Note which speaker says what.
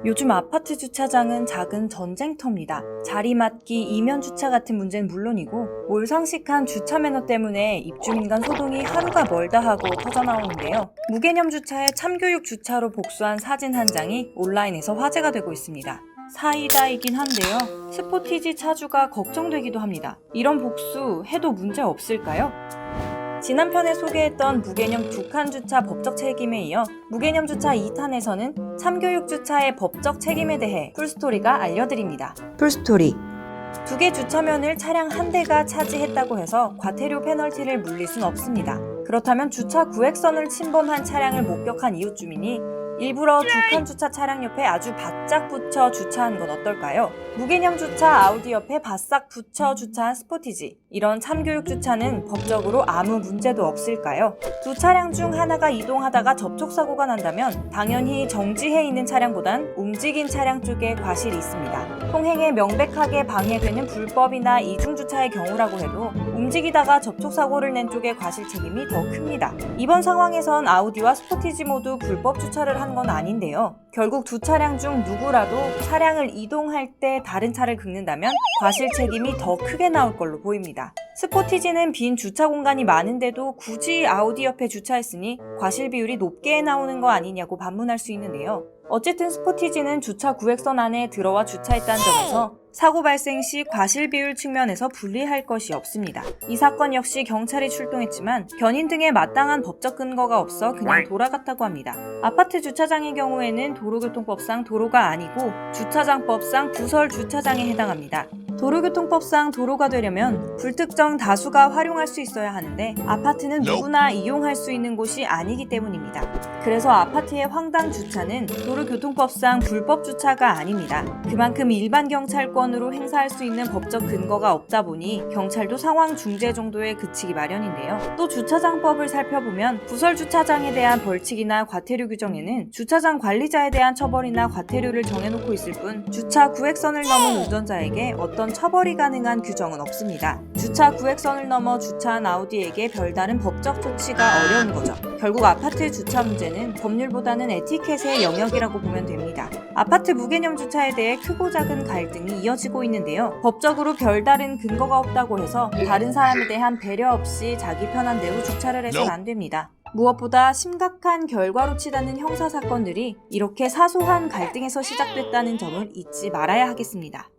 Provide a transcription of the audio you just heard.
Speaker 1: 요즘 아파트 주차장은 작은 전쟁터입니다. 자리맡기, 이면 주차 같은 문제는 물론이고 몰상식한 주차 매너 때문에 입주민 간 소동이 하루가 멀다 하고 터져나오는데요. 무개념 주차에 참교육 주차로 복수한 사진 한 장이 온라인에서 화제가 되고 있습니다. 사이다이긴 한데요. 스포티지 차주가 걱정되기도 합니다. 이런 복수 해도 문제 없을까요? 지난 편에 소개했던 무개념 2칸 주차 법적 책임에 이어 무개념 주차 2탄에서는 참교육 주차의 법적 책임에 대해 풀스토리가 알려드립니다. 풀스토리 2개 주차면을 차량 한 대가 차지했다고 해서 과태료 페널티를 물릴 순 없습니다. 그렇다면 주차 구획선을 침범한 차량을 목격한 이웃 주민이 일부러 2칸 주차 차량 옆에 아주 바짝 붙여 주차한 건 어떨까요? 무개념 주차 아우디 옆에 바싹 붙여 주차한 스포티지. 이런 참교육 주차는 법적으로 아무 문제도 없을까요? 두 차량 중 하나가 이동하다가 접촉사고가 난다면 당연히 정지해 있는 차량보단 움직인 차량 쪽에 과실이 있습니다. 통행에 명백하게 방해되는 불법이나 이중주차의 경우라고 해도 움직이다가 접촉사고를 낸 쪽의 과실 책임이 더 큽니다. 이번 상황에선 아우디와 스포티지 모두 불법 주차를 한 건 아닌데요. 결국 두 차량 중 누구라도 차량을 이동할 때 다른 차를 긁는다면 과실 책임이 더 크게 나올 걸로 보입니다. 스포티지는 빈 주차 공간이 많은데도 굳이 아우디 옆에 주차했으니 과실 비율이 높게 나오는 거 아니냐고 반문할 수 있는데요. 어쨌든 스포티지는 주차 구획선 안에 들어와 주차했다는 점에서 사고 발생 시 과실 비율 측면에서 불리할 것이 없습니다. 이 사건 역시 경찰이 출동했지만 견인 등의 마땅한 법적 근거가 없어 그냥 돌아갔다고 합니다. 아파트 주차장의 경우에는 도로교통법상 도로가 아니고 주차장법상 부설 주차장에 해당합니다. 도로교통법상 도로가 되려면 불특정 다수가 활용할 수 있어야 하는데 아파트는 누구나 이용할 수 있는 곳이 아니기 때문입니다. 그래서 아파트의 황당 주차는 도로교통법상 불법 주차가 아닙니다. 그만큼 일반 경찰권으로 행사할 수 있는 법적 근거가 없다 보니 경찰도 상황 중재 정도에 그치기 마련인데요. 또 주차장법을 살펴보면 부설 주차장에 대한 벌칙이나 과태료 규정에는 주차장 관리자에 대한 처벌이나 과태료를 정해놓고 있을 뿐 주차 구획선을 넘은 운전자에게 어떤 처벌이 가능한 규정은 없습니다. 주차 구획선을 넘어 주차한 아우디에게 별다른 법적 조치가 어려운 거죠. 결국 아파트 주차 문제는 법률보다는 에티켓의 영역이라고 보면 됩니다. 아파트 무개념 주차에 대해 크고 작은 갈등이 이어지고 있는데요. 법적으로 별다른 근거가 없다고 해서 다른 사람에 대한 배려 없이 자기 편한 대로 주차를 해서는 안 됩니다. 무엇보다 심각한 결과로 치닫는 형사사건들이 이렇게 사소한 갈등에서 시작됐다는 점을 잊지 말아야 하겠습니다.